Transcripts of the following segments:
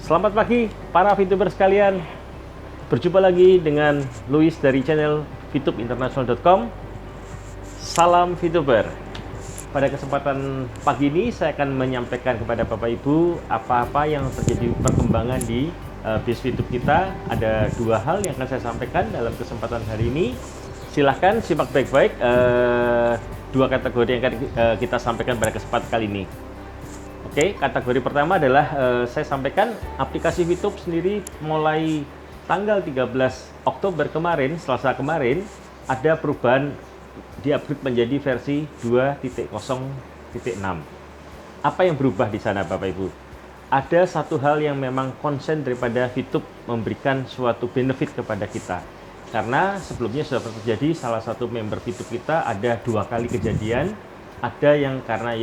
Selamat pagi para VTuber sekalian. Berjumpa lagi dengan Luis dari channel VTubeinternational.com. Salam VTuber. Pada kesempatan pagi ini saya akan menyampaikan kepada Bapak Ibu apa-apa yang terjadi perkembangan di bis VTube kita. Ada dua hal yang akan saya sampaikan dalam kesempatan hari ini. Silahkan simak baik-baik dua kategori yang akan kita sampaikan pada kesempatan kali ini. Oke, kategori pertama adalah saya sampaikan aplikasi VTube sendiri mulai tanggal 13 Oktober kemarin, Selasa kemarin, ada perubahan di-upgrade menjadi versi 2.0.6. Apa yang berubah di sana Bapak Ibu? Ada satu hal yang memang konsen daripada VTube memberikan suatu benefit kepada kita. Karena sebelumnya sudah terjadi salah satu member VTube kita ada dua kali kejadian. Ada yang karena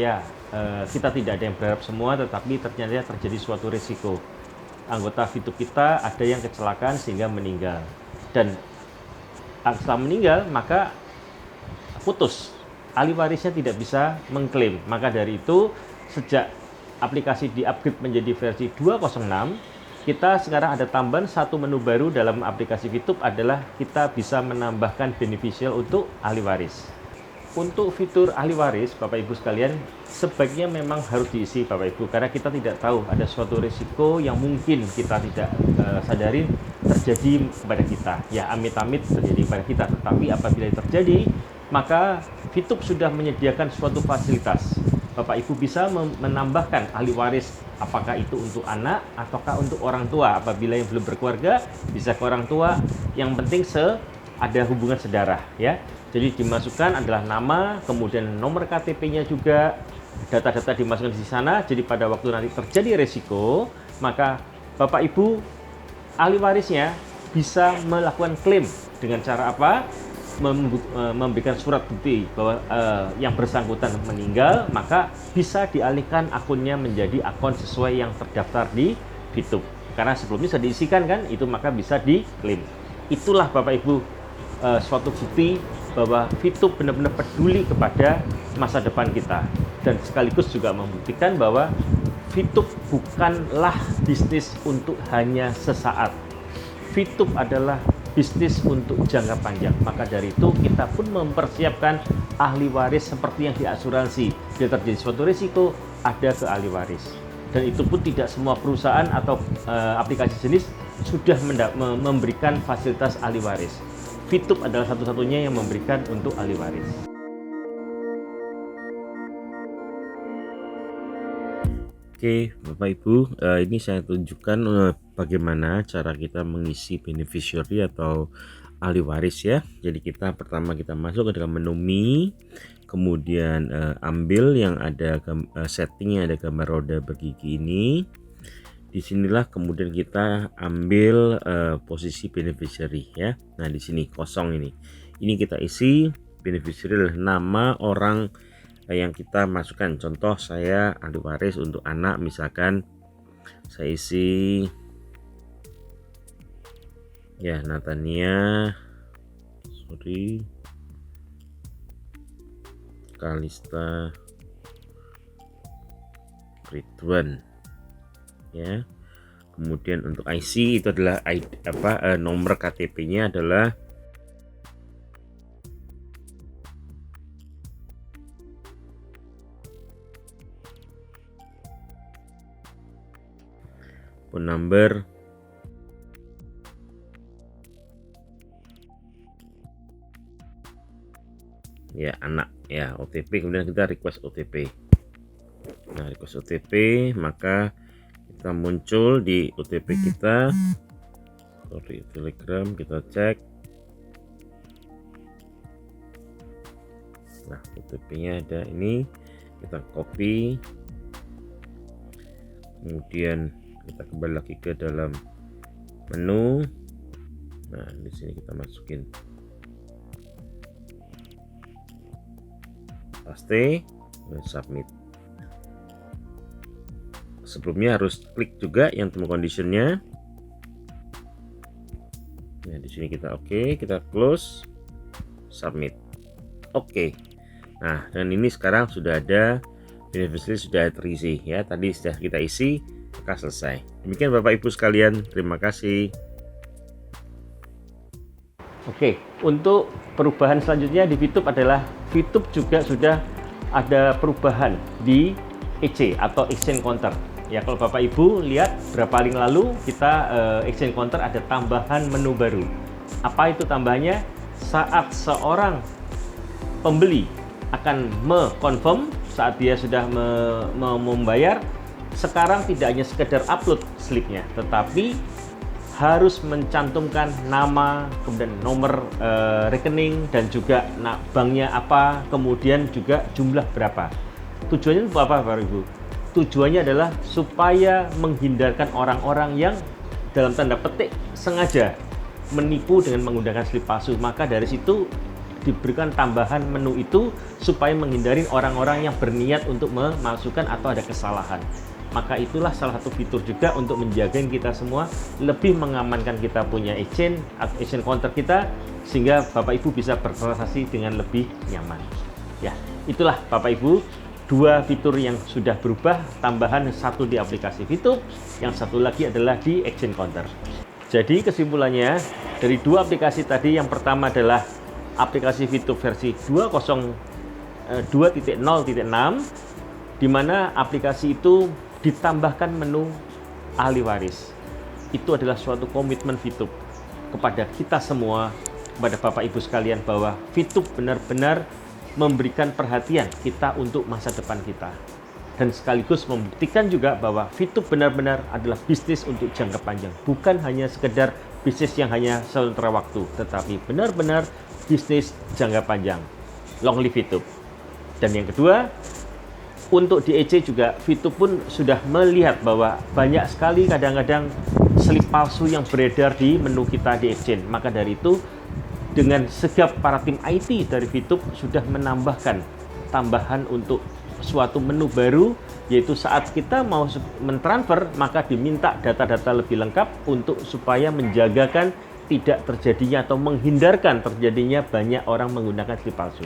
kita tidak ada yang berharap semua, tetapi ternyata terjadi suatu risiko. Anggota VTube kita ada yang kecelakaan sehingga meninggal. Dan setelah meninggal, maka putus. Ahli warisnya tidak bisa mengklaim. Maka dari itu, sejak aplikasi di-upgrade menjadi versi 2.0.6, kita sekarang ada tambahan satu menu baru dalam aplikasi VTube adalah kita bisa menambahkan beneficial untuk ahli waris. Untuk fitur ahli waris, Bapak Ibu sekalian, sebaiknya memang harus diisi Bapak Ibu, karena kita tidak tahu ada suatu risiko yang mungkin kita tidak sadari terjadi kepada kita. Ya, amit-amit terjadi kepada kita, tetapi apabila terjadi, maka VTube sudah menyediakan suatu fasilitas. Bapak Ibu bisa menambahkan ahli waris, apakah itu untuk anak ataukah untuk orang tua. Apabila yang belum berkeluarga, bisa ke orang tua, yang penting ada hubungan sedarah, ya. Jadi dimasukkan adalah nama, kemudian nomor KTP-nya juga, data-data dimasukkan di sana. Jadi pada waktu nanti terjadi resiko, maka Bapak Ibu ahli warisnya bisa melakukan klaim dengan cara apa? Memberikan surat bukti bahwa yang bersangkutan meninggal, maka bisa dialihkan akunnya menjadi akun sesuai yang terdaftar di VTube. Karena sebelumnya sudah diisikan kan, itu maka bisa diklaim. Itulah Bapak Ibu suatu bukti bahwa VTube benar-benar peduli kepada masa depan kita, dan sekaligus juga membuktikan bahwa VTube bukanlah bisnis untuk hanya sesaat. VTube adalah bisnis untuk jangka panjang. Maka dari itu kita pun mempersiapkan ahli waris seperti yang diasuransi. Bila terjadi suatu risiko, ada ke ahli waris. Dan itu pun tidak semua perusahaan atau aplikasi jenis sudah memberikan fasilitas ahli waris. VTube adalah satu-satunya yang memberikan untuk ahli waris. Oke, Bapak Ibu, ini saya tunjukkan bagaimana cara kita mengisi beneficiary atau ahli waris ya. Jadi pertama kita masuk ke dalam menu Me, kemudian ambil yang ada setting yang ada gambar roda bergigi ini. Disinilah kemudian kita ambil posisi beneficiary ya. Nah di sini kosong ini kita isi beneficiary adalah nama orang yang kita masukkan. Contoh saya ahli waris untuk anak, misalkan saya isi ya Natania, Kalista Ridwan ya. Kemudian untuk IC itu adalah nomor KTP-nya adalah phone number ya anak ya, OTP, kemudian kita request OTP. Nah request OTP, maka kita muncul di OTP kita, Telegram, kita cek. Nah OTP-nya ada ini, kita copy, kemudian kita kembali lagi ke dalam menu. Nah di sini kita masukin, paste, dan submit. Sebelumnya harus klik juga yang term conditionnya. Nah di sini kita oke, kita close, submit. Oke. Nah dan ini sekarang sudah ada beneficiary, sudah terisi ya. Tadi sudah kita isi maka selesai. Demikian Bapak Ibu sekalian, terima kasih. Oke, untuk perubahan selanjutnya di VTube adalah VTube juga sudah ada perubahan di EC atau Exchange Counter. Ya, kalau Bapak Ibu lihat berapa link lalu kita Exchange Counter ada tambahan menu baru. Apa itu tambahannya? Saat seorang pembeli akan me-confirm saat dia sudah membayar, sekarang tidak hanya sekedar upload slipnya, tetapi harus mencantumkan nama, kemudian nomor rekening, dan juga banknya apa, kemudian juga jumlah berapa. Tujuannya untuk apa Bapak Ibu? Tujuannya adalah supaya menghindarkan orang-orang yang dalam tanda petik sengaja menipu dengan menggunakan slip palsu. Maka dari situ diberikan tambahan menu itu supaya menghindari orang-orang yang berniat untuk memalsukan atau ada kesalahan. Maka itulah salah satu fitur juga untuk menjaga kita semua, lebih mengamankan kita punya exchange counter kita, sehingga Bapak Ibu bisa bertransaksi dengan lebih nyaman. Ya, itulah Bapak Ibu, dua fitur yang sudah berubah, tambahan satu di aplikasi VTube, yang satu lagi adalah di exchange counter. Jadi kesimpulannya, dari dua aplikasi tadi, yang pertama adalah aplikasi VTube versi 2.0.6, di mana aplikasi itu ditambahkan menu ahli waris. Itu adalah suatu komitmen VTube kepada kita semua, kepada Bapak Ibu sekalian, bahwa VTube benar-benar memberikan perhatian kita untuk masa depan kita, dan sekaligus membuktikan juga bahwa VTube benar-benar adalah bisnis untuk jangka panjang, bukan hanya sekedar bisnis yang hanya sementara waktu, tetapi benar-benar bisnis jangka panjang. Long live VTube. Dan yang kedua, untuk di EC juga VTube pun sudah melihat bahwa banyak sekali kadang-kadang slip palsu yang beredar di menu kita di Exchange. Maka dari itu, dengan sigap para tim IT dari VTube sudah menambahkan tambahan untuk suatu menu baru, yaitu saat kita mau mentransfer maka diminta data-data lebih lengkap untuk supaya menjagakan tidak terjadinya atau menghindarkan terjadinya banyak orang menggunakan slip palsu.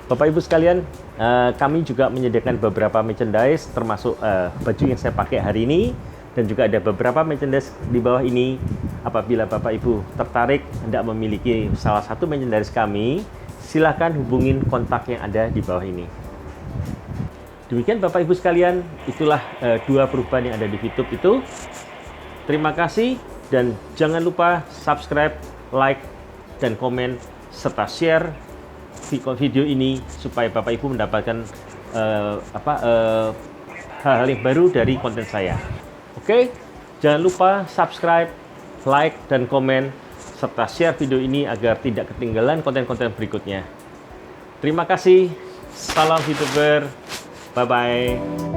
Bapak Ibu sekalian, kami juga menyediakan beberapa merchandise, termasuk baju yang saya pakai hari ini, dan juga ada beberapa merchandise di bawah ini. Apabila Bapak Ibu tertarik hendak memiliki salah satu merchandise kami, silahkan hubungin kontak yang ada di bawah ini. Demikian Bapak Ibu sekalian, itulah dua perubahan yang ada di VTube itu. Terima kasih, dan jangan lupa subscribe, like, dan komen, serta share video ini supaya Bapak Ibu mendapatkan hal-hal yang baru dari konten saya. Oke, jangan lupa subscribe, like, dan komen, serta share video ini agar tidak ketinggalan konten-konten berikutnya. Terima kasih, salam VTuber, bye-bye.